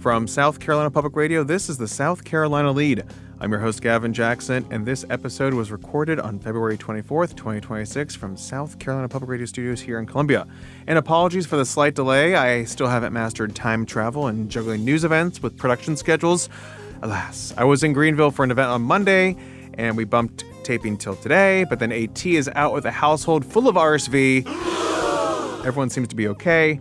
From South Carolina Public Radio, this is the South Carolina Lead. I'm your host, Gavin Jackson, and this episode was recorded on February 24th, 2026 from South Carolina Public Radio Studios here in Columbia. And apologies for the slight delay. I still haven't mastered time travel and juggling news events with production schedules. Alas, I was in Greenville for an event on Monday, and we bumped taping till today, but then AT is out with a household full of RSV. Everyone seems to be okay.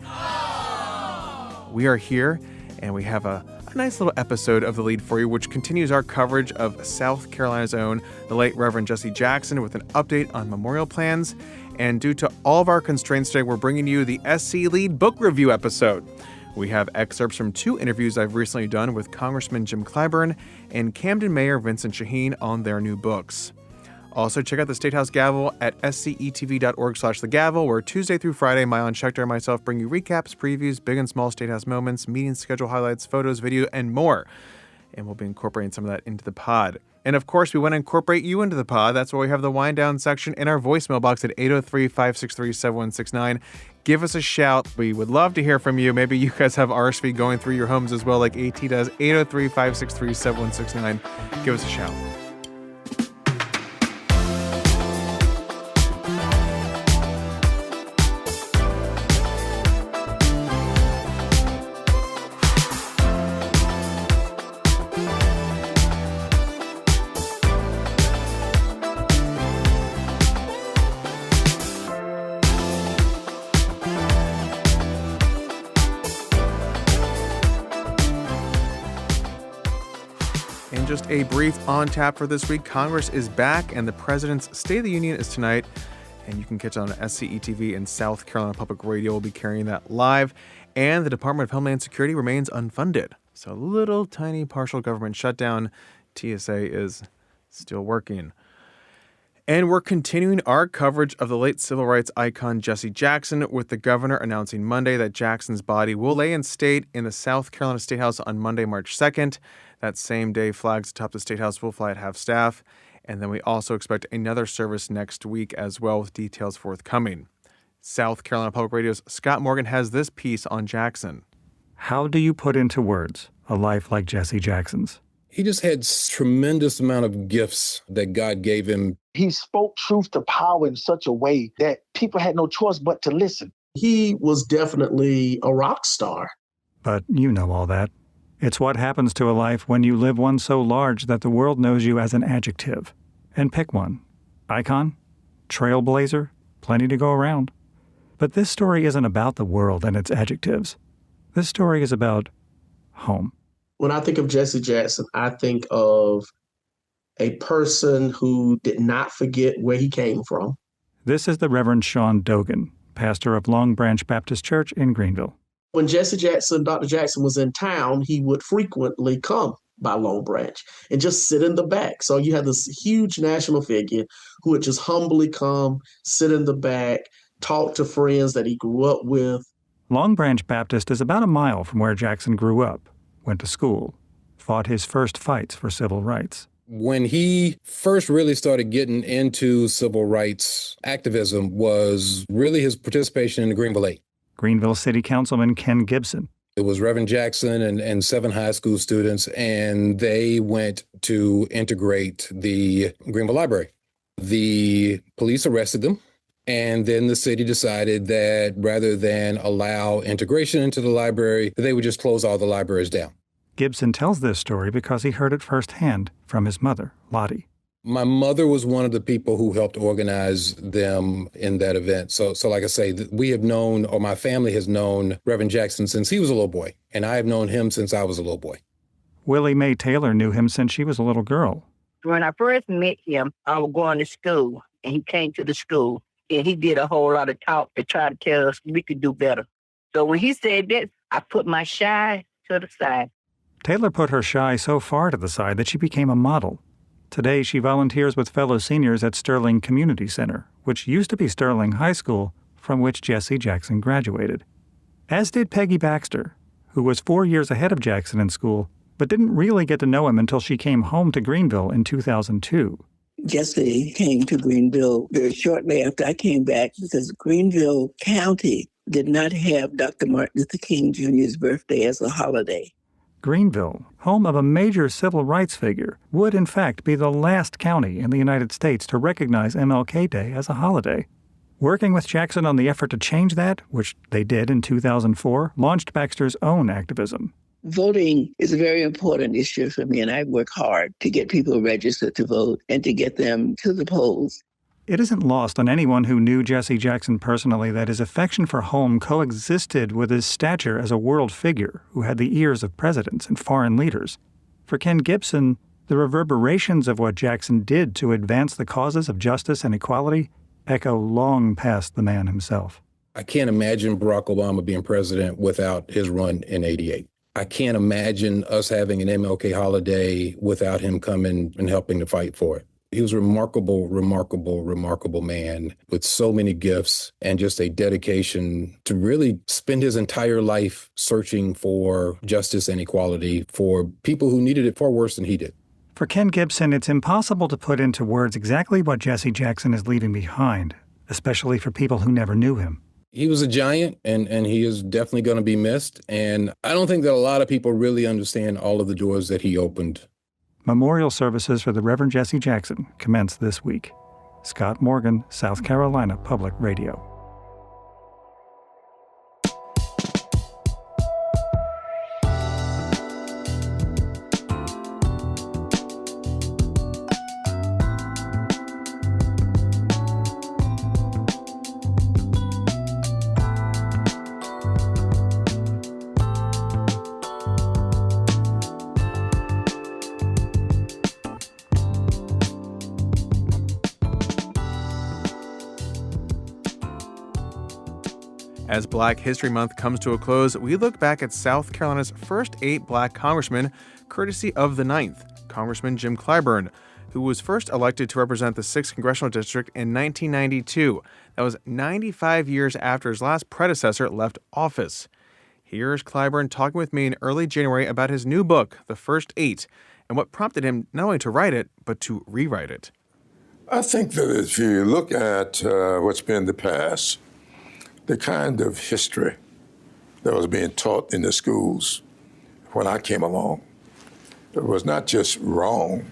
We are here, and we have a nice little episode of The Lead for you, which continues our coverage of South Carolina's own, the late Reverend Jesse Jackson, with an update on memorial plans. And due to all of our constraints today, we're bringing you the SC Lede book review episode. We have excerpts from two interviews I've recently done with Congressman Jim Clyburn and Camden Mayor Vincent Sheheen on their new books. Also, check out the State House Gavel at scetv.org/thegavel, where Tuesday through Friday, Mylon Schechter and myself bring you recaps, previews, big and small State House moments, meeting schedule highlights, photos, video, and more. And we'll be incorporating some of that into the pod. And of course, we want to incorporate you into the pod. That's why we have the wind down section in our voicemail box at 803-563-7169. Give us a shout. We would love to hear from you. Maybe you guys have RSV going through your homes as well, like AT does. 803-563-7169. Give us a shout. Just a brief on tap for this week. Congress is back and the President's State of the Union is tonight. And you can catch it on SCETV and South Carolina Public Radio will be carrying that live. And the Department of Homeland Security remains unfunded. So a little tiny partial government shutdown. TSA is still working. And we're continuing our coverage of the late civil rights icon Jesse Jackson, with the governor announcing Monday that Jackson's body will lay in state in the South Carolina State House on Monday, March 2nd. That same day, flags atop the State House will fly at half-staff. And then we also expect another service next week as well, with details forthcoming. South Carolina Public Radio's Scott Morgan has this piece on Jackson. How do you put into words a life like Jesse Jackson's? He just had tremendous amount of gifts that God gave him. He spoke truth to power in such a way that people had no choice but to listen. He was definitely a rock star. But you know all that. It's what happens to a life when you live one so large that the world knows you as an adjective. And pick one. Icon? Trailblazer? Plenty to go around. But this story isn't about the world and its adjectives. This story is about home. When I think of Jesse Jackson, I think of a person who did not forget where he came from. This is the Reverend Sean Dogan, pastor of Long Branch Baptist Church in Greenville. When Jesse Jackson, Dr. Jackson was in town, he would frequently come by Long Branch and just sit in the back. So you had this huge national figure who would just humbly come, sit in the back, talk to friends that he grew up with. Long Branch Baptist is about a mile from where Jackson grew up, went to school, fought his first fights for civil rights. When he first really started getting into civil rights activism was really his participation in the Greenville 8. Greenville City Councilman Ken Gibson. It was Reverend Jackson and 7 high school students, and they went to integrate the Greenville Library. The police arrested them, and then the city decided that rather than allow integration into the library, they would just close all the libraries down. Gibson tells this story because he heard it firsthand from his mother, Lottie. My mother was one of the people who helped organize them in that event. So like I say, we have known, or my family has known Reverend Jackson since he was a little boy, and I have known him since I was a little boy. Willie Mae Taylor knew him since she was a little girl. When I first met him, I was going to school, and he came to the school, and he did a whole lot of talk to try to tell us we could do better. So when he said that, I put my shy to the side. Taylor put her shy so far to the side that she became a model. Today, she volunteers with fellow seniors at Sterling Community Center, which used to be Sterling High School, from which Jesse Jackson graduated. As did Peggy Baxter, who was 4 years ahead of Jackson in school, but didn't really get to know him until she came home to Greenville in 2002. Jesse came to Greenville very shortly after I came back because Greenville County did not have Dr. Martin Luther King Jr.'s birthday as a holiday. Greenville, home of a major civil rights figure, would in fact be the last county in the United States to recognize MLK Day as a holiday. Working with Jackson on the effort to change that, which they did in 2004, launched Baxter's own activism. Voting is a very important issue for me, and I work hard to get people registered to vote and to get them to the polls. It isn't lost on anyone who knew Jesse Jackson personally that his affection for home coexisted with his stature as a world figure who had the ears of presidents and foreign leaders. For Ken Gibson, the reverberations of what Jackson did to advance the causes of justice and equality echo long past the man himself. I can't imagine Barack Obama being president without his run in '88. I can't imagine us having an MLK holiday without him coming and helping to fight for it. He was a remarkable, remarkable, remarkable man with so many gifts and just a dedication to really spend his entire life searching for justice and equality for people who needed it far worse than he did. For Ken Gibson, it's impossible to put into words exactly what Jesse Jackson is leaving behind, especially for people who never knew him. He was a giant, and he is definitely going to be missed. And I don't think that a lot of people really understand all of the doors that he opened. Memorial services for the Reverend Jesse Jackson commence this week. Scott Morgan, South Carolina Public Radio. As Black History Month comes to a close, we look back at South Carolina's first 8 black congressmen, courtesy of the 9th, Congressman Jim Clyburn, who was first elected to represent the 6th Congressional District in 1992. That was 95 years after his last predecessor left office. Here's Clyburn talking with me in early January about his new book, The First 8, and what prompted him not only to write it, but to rewrite it. I think that if you look at what's been the past, the kind of history that was being taught in the schools when I came along, it was not just wrong,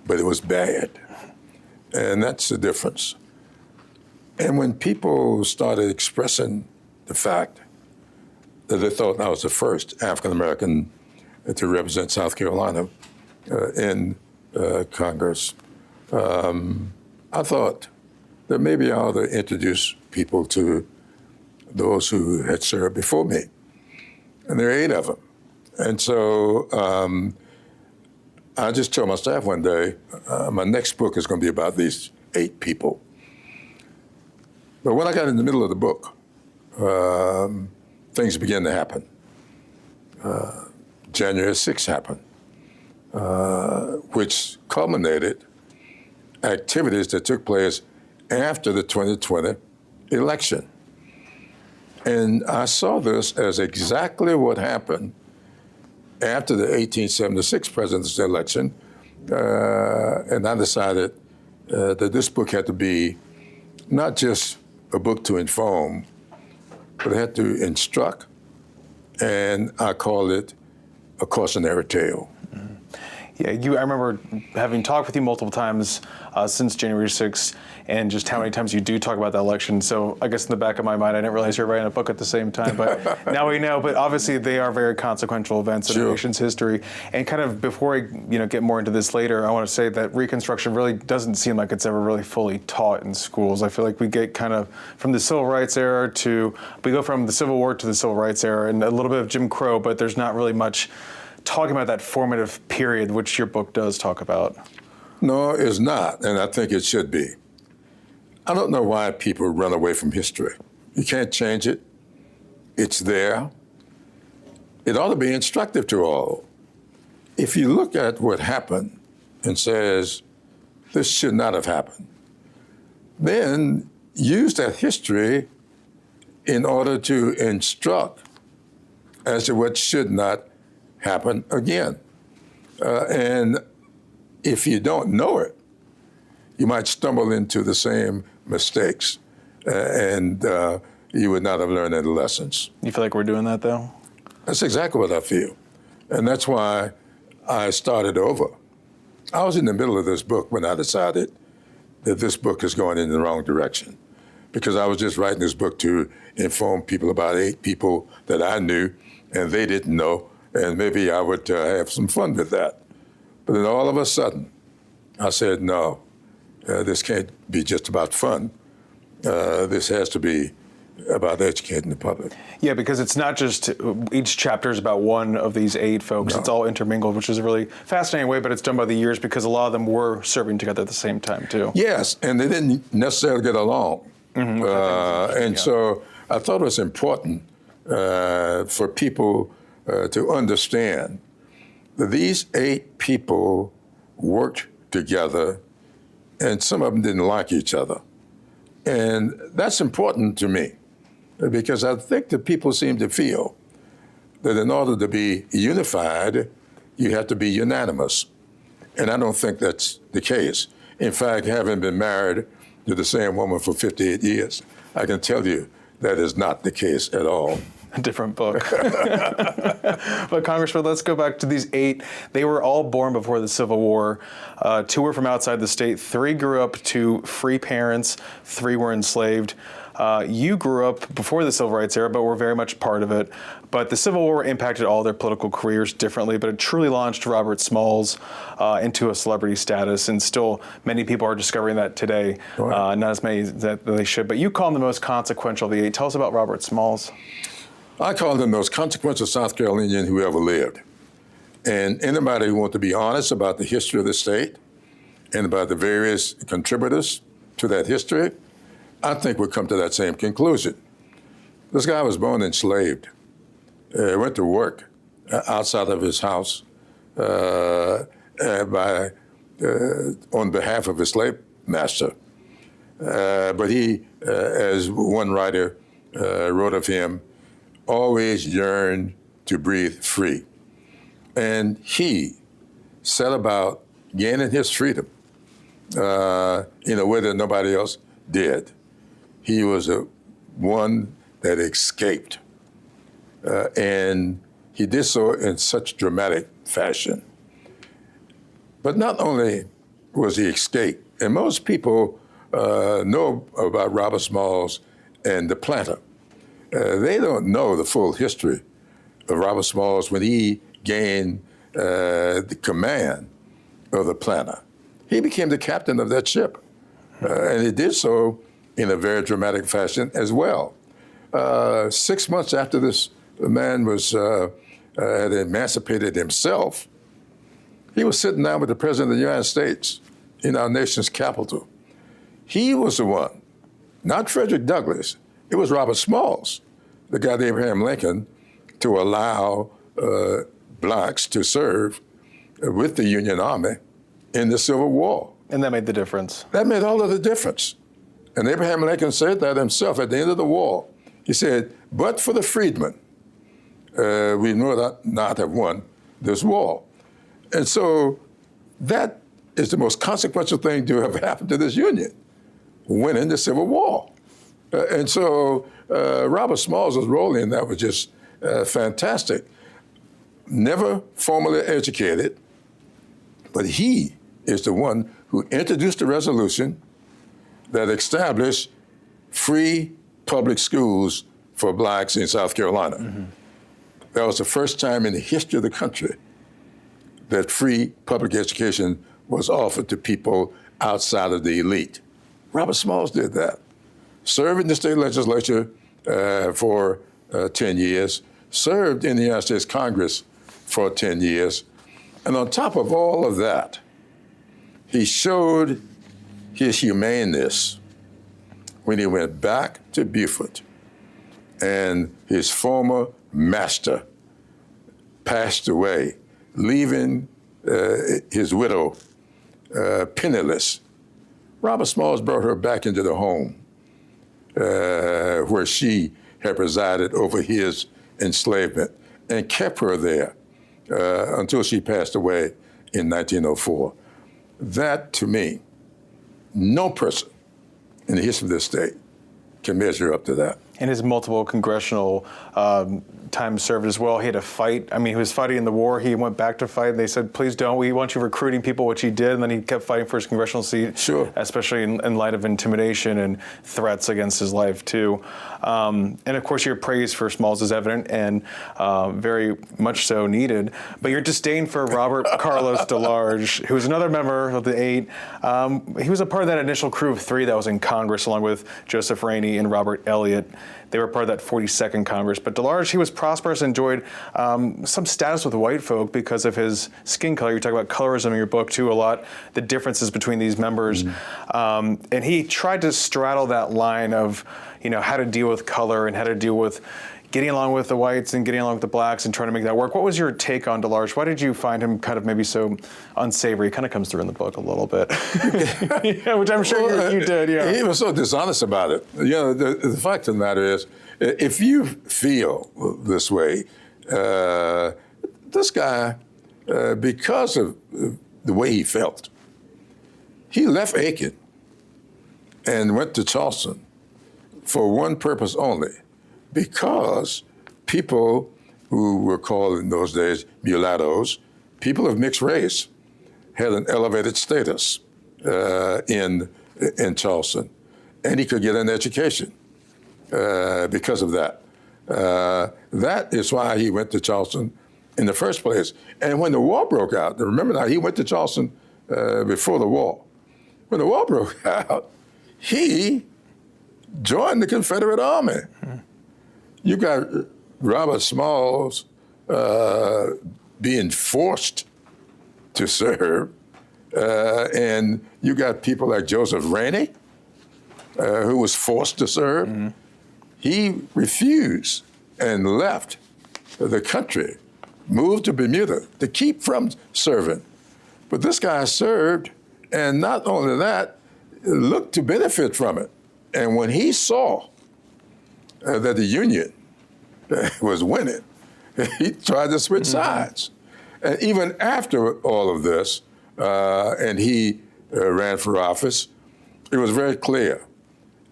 but it was bad. And that's the difference. And when people started expressing the fact that they thought I was the first African-American to represent South Carolina in Congress, I thought that maybe I ought to introduce people to those who had served before me. And there are 8 of them. And so I just told my staff one day, my next book is going to be about these 8 people. But when I got in the middle of the book, things began to happen. January 6th happened, which culminated activities that took place after the 2020 election. And I saw this as exactly what happened after the 1876 presidential election. And I decided that this book had to be not just a book to inform, but it had to instruct. And I call it a cautionary tale. Yeah, I remember having talked with you multiple times since January 6th, and just how many times you do talk about that election. So I guess in the back of my mind, I didn't realize you were writing a book at the same time, but now we know. But obviously, they are very consequential events in our nation's history. And kind of before I get more into this later, I want to say that Reconstruction really doesn't seem like it's ever really fully taught in schools. I feel like we get kind of from the Civil Rights era we go from the Civil War to the Civil Rights era, and a little bit of Jim Crow, but there's not really much talking about that formative period, which your book does talk about. No, it's not, and I think it should be. I don't know why people run away from history. You can't change it. It's there. It ought to be instructive to all. If you look at what happened and says, this should not have happened, then use that history in order to instruct as to what should not happen again. And if you don't know it, you might stumble into the same mistakes, and you would not have learned any lessons. You feel like we're doing that, though? That's exactly what I feel. And that's why I started over. I was in the middle of this book when I decided that this book is going in the wrong direction, because I was just writing this book to inform people about 8 people that I knew and they didn't know, and maybe I would have some fun with that. But then all of a sudden, I said, no, this can't be just about fun. This has to be about educating the public. Yeah, because it's not just each chapter is about one of these 8 folks. No. It's all intermingled, which is a really fascinating way, but it's done by the years because a lot of them were serving together at the same time, too. Yes, and they didn't necessarily get along. Mm-hmm. So I thought it was important for people to understand that these 8 people worked together, and some of them didn't like each other. And that's important to me, because I think that people seem to feel that in order to be unified, you have to be unanimous. And I don't think that's the case. In fact, having been married to the same woman for 58 years, I can tell you that is not the case at all. A different book. But Congressman, let's go back to these 8. They were all born before the Civil War. 2 were from outside the state. 3 grew up to free parents. 3 were enslaved. You grew up before the Civil Rights era, but were very much part of it. But the Civil War impacted all their political careers differently, but it truly launched Robert Smalls into a celebrity status, and still many people are discovering that today. Right. Not as many that they should. But you call him the most consequential of the 8. Tell us about Robert Smalls. I call him the most consequential South Carolinian who ever lived. And anybody who wants to be honest about the history of the state and about the various contributors to that history, I think would come to that same conclusion. This guy was born enslaved, went to work outside of his house on behalf of his slave master. But he, as one writer wrote of him, always yearned to breathe free. And he set about gaining his freedom in a way that nobody else did. He was one that escaped. And he did so in such dramatic fashion. But not only was he escaped, and most people know about Robert Smalls and the planter. They don't know the full history of Robert Smalls when he gained the command of the planter. He became the captain of that ship, and he did so in a very dramatic fashion as well. 6 months after this man had emancipated himself, he was sitting down with the President of the United States in our nation's capital. He was the one, not Frederick Douglass. It was Robert Smalls that got Abraham Lincoln to allow blacks to serve with the Union Army in the Civil War. And that made the difference. That made all of the difference. And Abraham Lincoln said that himself at the end of the war. He said, but for the freedmen, we would not have won this war. And so that is the most consequential thing to have happened to this union, winning the Civil War. And so Robert Smalls' role in that was just fantastic. Never formally educated, but he is the one who introduced the resolution that established free public schools for blacks in South Carolina. Mm-hmm. That was the first time in the history of the country that free public education was offered to people outside of the elite. Robert Smalls did that. Served in the state legislature for 10 years, served in the United States Congress for 10 years. And on top of all of that, he showed his humaneness when he went back to Beaufort and his former master passed away, leaving his widow penniless. Robert Smalls brought her back into the home where she had presided over his enslavement and kept her there until she passed away in 1904. That, to me, no person in the history of this state can measure up to that. And his multiple congressional time served as well. He had to fight. I mean, he was fighting in the war. He went back to fight. They said, please don't. We want you recruiting people, which he did. And then he kept fighting for his congressional seat, sure, especially in light of intimidation and threats against his life, too. And, of course, your praise for Smalls is evident and very much so needed. But your disdain for Robert Carlos DeLarge, who was another member of the 8, he was a part of that initial crew of 3 that was in Congress, along with Joseph Rainey and Robert Elliott. They were part of that 42nd Congress. But DeLarge, he was prosperous, enjoyed some status with white folk because of his skin color. You talk about colorism in your book, too, a lot, the differences between these members. And he tried to straddle that line of, how to deal with color and how to deal with getting along with the whites and getting along with the blacks and trying to make that work. What was your take on DeLarge? Why did you find him kind of maybe so unsavory? He kind of comes through in the book a little bit, yeah, which I'm sure you did. Yeah, he was so dishonest about it. The fact of the matter is, if you feel this way, this guy, because of the way he felt, he left Aiken and went to Charleston for one purpose only. Because people who were called in those days mulattoes, people of mixed race, had an elevated status in Charleston, and he could get an education because of that. That is why he went to Charleston in the first place. And when the war broke out, remember now, he went to Charleston before the war. When the war broke out, he joined the Confederate Army. You got Robert Smalls being forced to serve, and you got people like Joseph Rainey, who was forced to serve. He refused and left the country, moved to Bermuda to keep from serving. But this guy served, and not only that, looked to benefit from it. And when he saw that the Union was winning, he tried to switch sides. And even after all of this, and he ran for office, it was very clear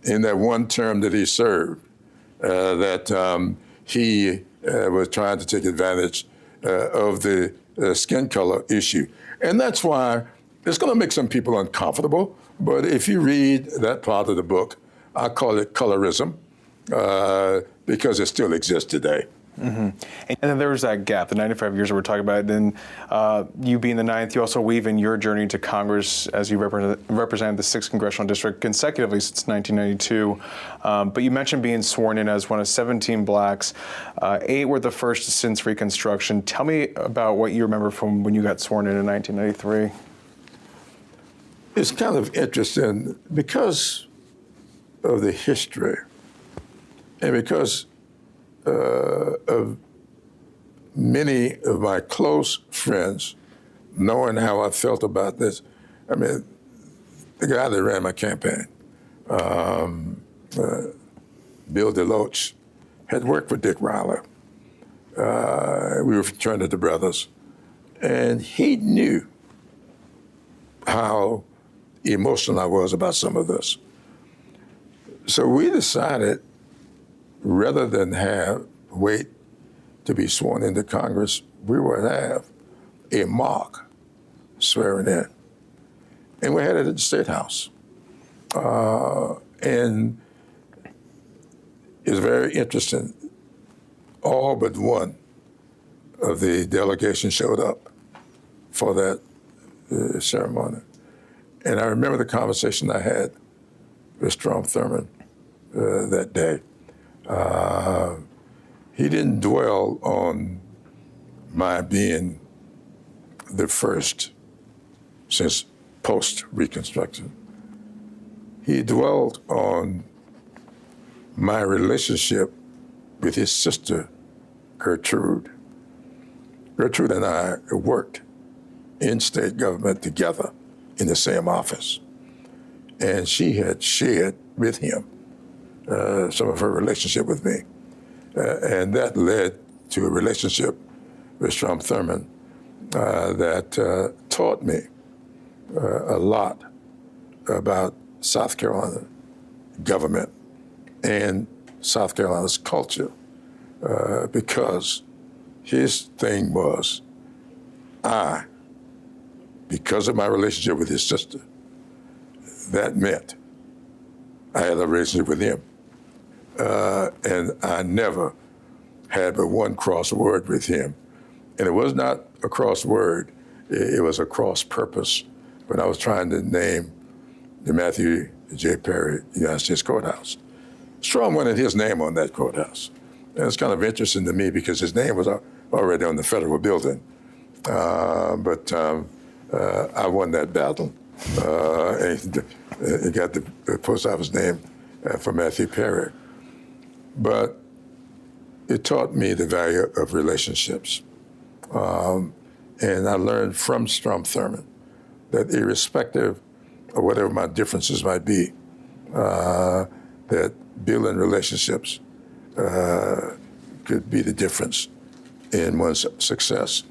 in that one term that he served that he was trying to take advantage of the skin color issue. And that's why it's going to make some people uncomfortable. But if you read that part of the book, I call it colorism. Because it still exists today. And then there was that gap, the 95 years that we're talking about. Then you being the 9th, you also weave in your journey to Congress as you represented the 6th Congressional District consecutively since 1992. But you mentioned being sworn in as one of 17 blacks. 8 were the first since Reconstruction. Tell me about what you remember from when you got sworn in 1993. It's kind of interesting because of the history. And because of many of my close friends knowing how I felt about this, I mean, the guy that ran my campaign, Bill DeLoach, had worked for Dick Riley. We were fraternity brothers. And he knew how emotional I was about some of this. So we decided, rather than wait to be sworn into Congress, we would have a mock swearing in. And we had it at the State House. And it was very interesting. All but one of the delegation showed up for that ceremony. And I remember the conversation I had with Strom Thurmond that day. He didn't dwell on my being the first since post-Reconstruction. He dwelled on my relationship with his sister, Gertrude. Gertrude and I worked in state government together in the same office. And she had shared with him some of her relationship with me. And that led to a relationship with Strom Thurmond that taught me a lot about South Carolina government and South Carolina's culture because his thing was, because of my relationship with his sister, that meant I had a relationship with him. And I never had but one cross word with him. And it was not a cross word, it was a cross purpose when I was trying to name the Matthew J. Perry United States Courthouse. Strom wanted his name on that courthouse. And it's kind of interesting to me because his name was already on the federal building. But I won that battle and got the post office name for Matthew Perry. But it taught me the value of relationships. And I learned from Strom Thurmond that irrespective of whatever my differences might be, that building relationships could be the difference in one's success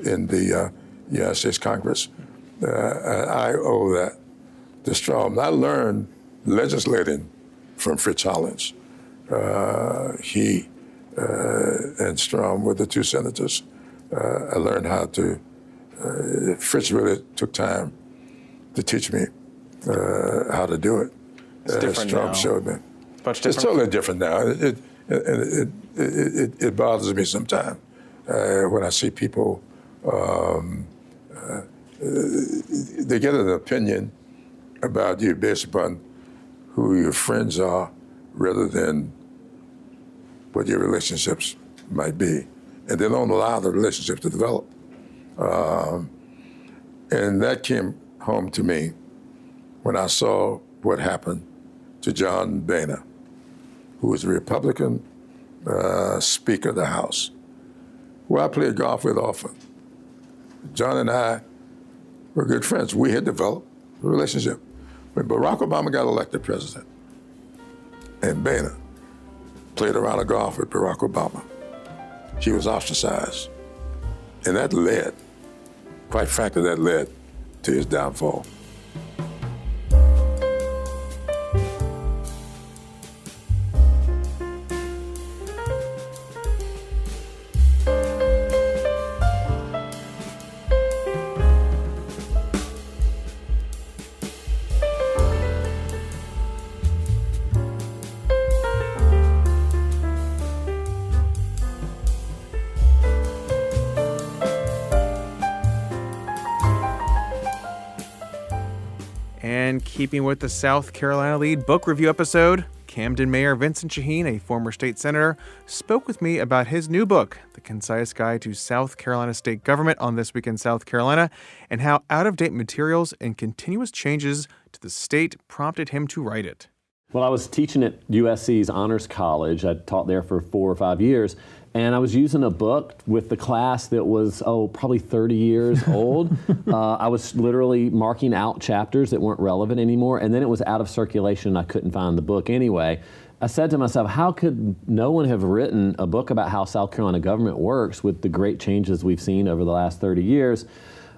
in the United States Congress. I owe that to Strom. I learned legislating from Fritz Hollins. He and Strom were the two senators. I learned how to, Fritz really took time to teach me how to do it. It's different Strom now. showed me. Much It's different. totally different now. It bothers me sometimes when I see people, they get an opinion about you based upon who your friends are rather than what your relationships might be. And they don't allow the relationships to develop. And that came home to me when I saw what happened to John Boehner, who was a Republican Speaker of the House, who I played golf with often. John and I were good friends. We had developed a relationship. When Barack Obama got elected president, and Boehner played a round of golf with Barack Obama, he was ostracized. And that led, quite frankly, that led to his downfall. And keeping with the South Carolina Lead book review episode, Camden Mayor Vincent Sheheen, a former state senator, spoke with me about his new book, The Concise Guide to South Carolina State Government on This Week in South Carolina, and how out-of-date materials and continuous changes to the state prompted him to write it. Well, I was teaching at USC's Honors College. I taught there for 4 or 5 years. And I was using a book with the class that was, probably 30 years old. I was literally marking out chapters that weren't relevant anymore. And then it was out of circulation. I couldn't find the book anyway. I said to myself, how could no one have written a book about how South Carolina government works with the great changes we've seen over the last 30 years?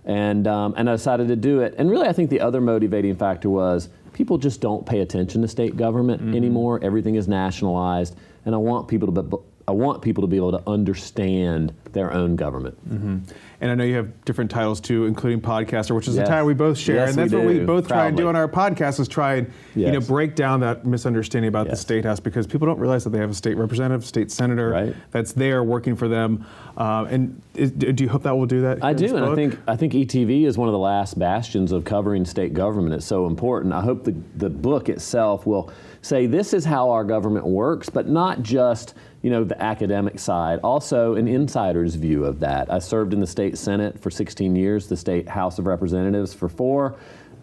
And I decided to do it. And really, I think the other motivating factor was people just don't pay attention to state government anymore. Everything is nationalized. And I want people to be able to understand their own government. Mm-hmm. And I know you have different titles too, including podcaster, which is Yes. a title we both share. Yes, and that's we what we do. both try and do Proudly. on our podcast is try and Yes. break down that misunderstanding about the Yes. State House, because people don't realize that they have a state representative, state senator Right. that's there working for them. Do you hope that will do that? I in this do, and book? I think ETV is one of the last bastions of covering state government. It's so important. I hope the book itself will say this is how our government works, but not just the academic side, also an insider's view of that. I served in the state Senate for 16 years, the state House of Representatives for 4.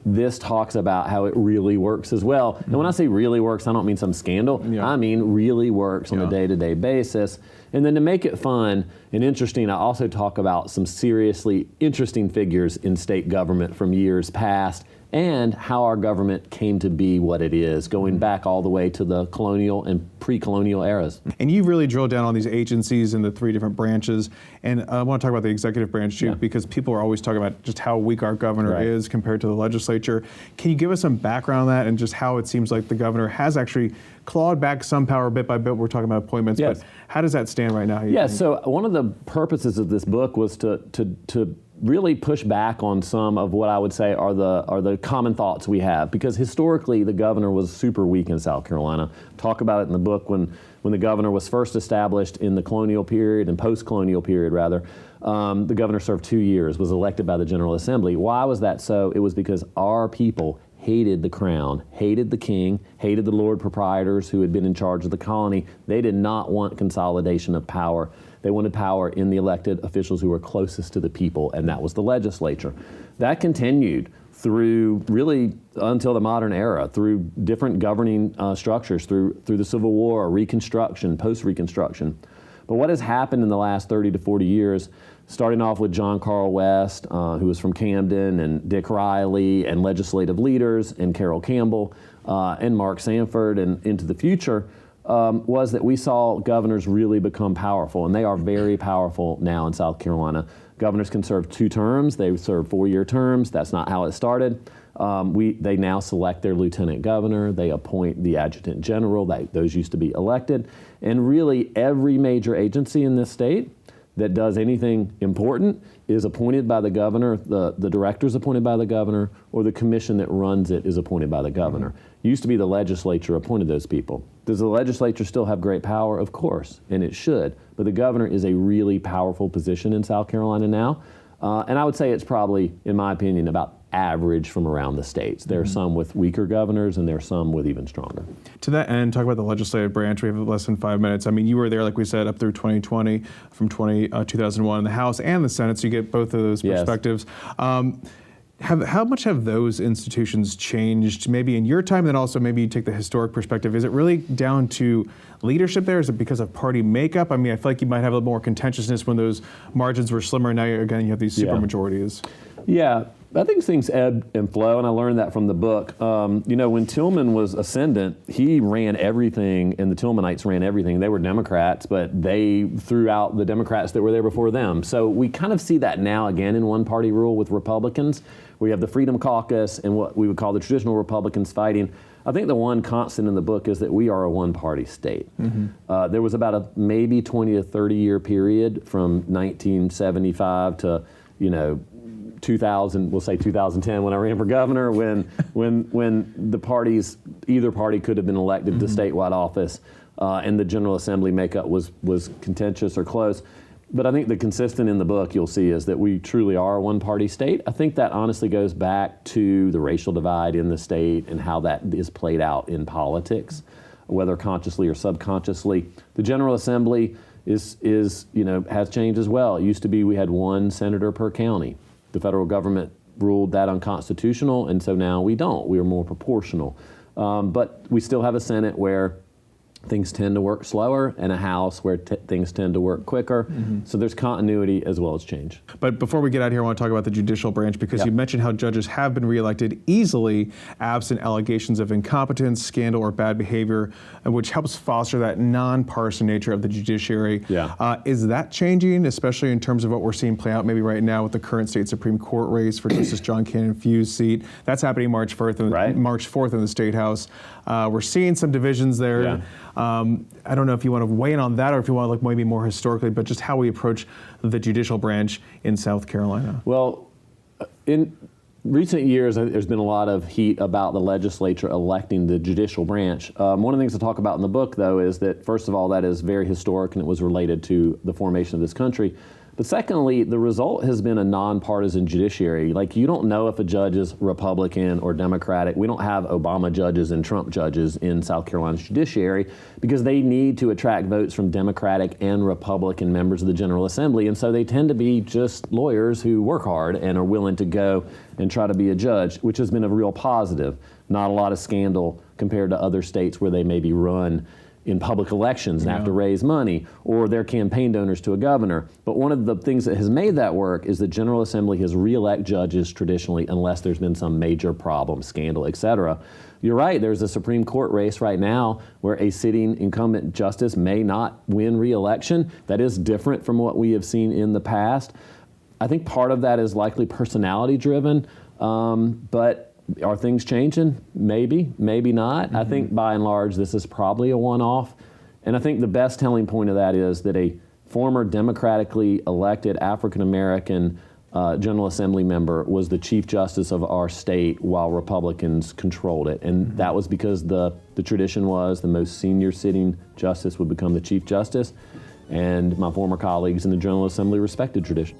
This talks about how it really works as well. And when I say really works, I don't mean some scandal. Yeah. I mean really works on a day-to-day basis. And then to make it fun and interesting, I also talk about some seriously interesting figures in state government from years past and how our government came to be what it is, going back all the way to the colonial and pre-colonial eras. And you really drilled down on these agencies and the three different branches. And I want to talk about the executive branch too, because people are always talking about just how weak our governor is compared to the legislature. Can you give us some background on that and just how it seems like the governor has actually clawed back some power bit by bit? We're talking about appointments, but how does that stand right now? So one of the purposes of this book was to really push back on some of what I would say are the common thoughts we have, because historically the governor was super weak in South Carolina. Talk about it in the book when the governor was first established in the colonial period and post-colonial period rather. The governor served 2 years, was elected by the General Assembly. Why was that so? It was because our people hated the crown, hated the king, hated the lord proprietors who had been in charge of the colony. They did not want consolidation of power. They wanted power in the elected officials who were closest to the people, and that was the legislature. That continued through really until the modern era, through different governing structures, through the Civil War, Reconstruction, post-Reconstruction. But what has happened in the last 30 to 40 years, starting off with John Carl West, who was from Camden, and Dick Riley, and legislative leaders, and Carroll Campbell, and Mark Sanford, and into the future, was that we saw governors really become powerful, and they are very powerful now in South Carolina. Governors can serve 2 terms. They serve 4-year terms. That's not how it started. They now select their lieutenant governor. They appoint the adjutant general. Those used to be elected. And really every major agency in this state that does anything important is appointed by the governor, the director is appointed by the governor, or the commission that runs it is appointed by the governor. It used to be the legislature appointed those people. Does the legislature still have great power? Of course, and it should. But the governor is a really powerful position in South Carolina now. And I would say it's probably, in my opinion, about average from around the states. There are some with weaker governors, and there are some with even stronger. To that end, talk about the legislative branch. We have less than 5 minutes. I mean, you were there, like we said, up through 2020, from 2001 in the House and the Senate, so you get both of those perspectives. How much have those institutions changed, maybe in your time, and then also maybe you take the historic perspective? Is it really down to leadership there? Is it because of party makeup? I mean, I feel like you might have a little more contentiousness when those margins were slimmer, and now, again, you have these super majorities. Yeah, I think things ebb and flow, and I learned that from the book. When Tillman was ascendant, he ran everything, and the Tillmanites ran everything. They were Democrats, but they threw out the Democrats that were there before them. So we kind of see that now again in one-party rule with Republicans. We have the Freedom Caucus and what we would call the traditional Republicans fighting. I think the one constant in the book is that we are a one-party state. There was about a maybe 20 to 30 year period from 1975 to 2000, we'll say 2010, when I ran for governor, when the parties, either party could have been elected to statewide office, and the General Assembly makeup was contentious or close. But I think the consistent in the book you'll see is that we truly are a one-party state. I think that honestly goes back to the racial divide in the state and how that is played out in politics, whether consciously or subconsciously. The General Assembly has changed as well. It used to be we had 1 senator per county. The federal government ruled that unconstitutional, and so now we don't. We are more proportional. But we still have a Senate where things tend to work slower, and a House where things tend to work quicker. So there's continuity as well as change. But before we get out of here, I want to talk about the judicial branch, because you mentioned how judges have been reelected easily absent allegations of incompetence, scandal, or bad behavior, which helps foster that nonpartisan nature of the judiciary. Is that changing, especially in terms of what we're seeing play out maybe right now with the current state Supreme Court race for Justice John Cannon Few's seat? That's happening March 4th in the State House. We're seeing some divisions there. I don't know if you want to weigh in on that, or if you want to look maybe more historically, but just how we approach the judicial branch in South Carolina. Well, in recent years, there's been a lot of heat about the legislature electing the judicial branch. One of the things to talk about in the book, though, is that, first of all, that is very historic, and it was related to the formation of this country. But secondly, the result has been a nonpartisan judiciary. Like, you don't know if a judge is Republican or Democratic. We don't have Obama judges and Trump judges in South Carolina's judiciary because they need to attract votes from Democratic and Republican members of the General Assembly. And so they tend to be just lawyers who work hard and are willing to go and try to be a judge, which has been a real positive. Not a lot of scandal compared to other states where they maybe run in public elections and have to raise money, or they're campaign donors to a governor. But one of the things that has made that work is the General Assembly has re-elect judges traditionally unless there's been some major problem, scandal, et cetera. You're right, there's a Supreme Court race right now where a sitting incumbent justice may not win re-election. That is different from what we have seen in the past. I think part of that is likely personality driven, but are things changing? Maybe, maybe not. I think by and large this is probably a one-off. And I think the best telling point of that is that a former democratically elected African-American General Assembly member was the Chief Justice of our state while Republicans controlled it. And that was because the tradition was the most senior sitting justice would become the Chief Justice. And my former colleagues in the General Assembly respected tradition.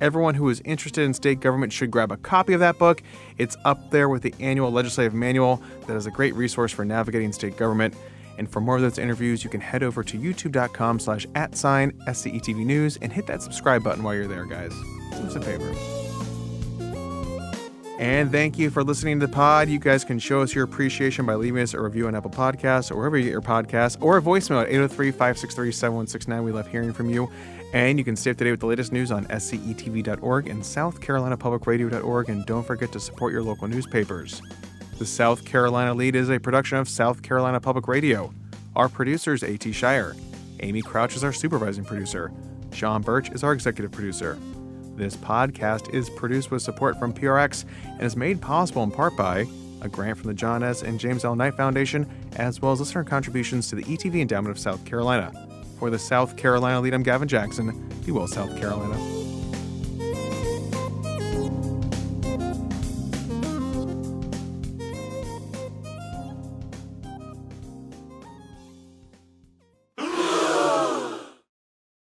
Everyone who is interested in state government should grab a copy of that book. It's up there with the annual legislative manual that is a great resource for navigating state government. And for more of those interviews, you can head over to youtube.com/@SCETV News and hit that subscribe button while you're there, guys. Do us a favor. And thank you for listening to the pod. You guys can show us your appreciation by leaving us a review on Apple Podcasts or wherever you get your podcasts, or a voicemail at 803-563-7169. We love hearing from you. And you can stay up to date with the latest news on SCETV.org and SouthCarolinaPublicRadio.org. And don't forget to support your local newspapers. The South Carolina Lead is a production of South Carolina Public Radio. Our producer is A.T. Shire. Amy Crouch is our supervising producer. Sean Birch is our executive producer. This podcast is produced with support from PRX and is made possible in part by a grant from the John S. and James L. Knight Foundation, as well as listener contributions to the ETV Endowment of South Carolina. For the South Carolina Lead, I'm Gavin Jackson. Be well, South Carolina.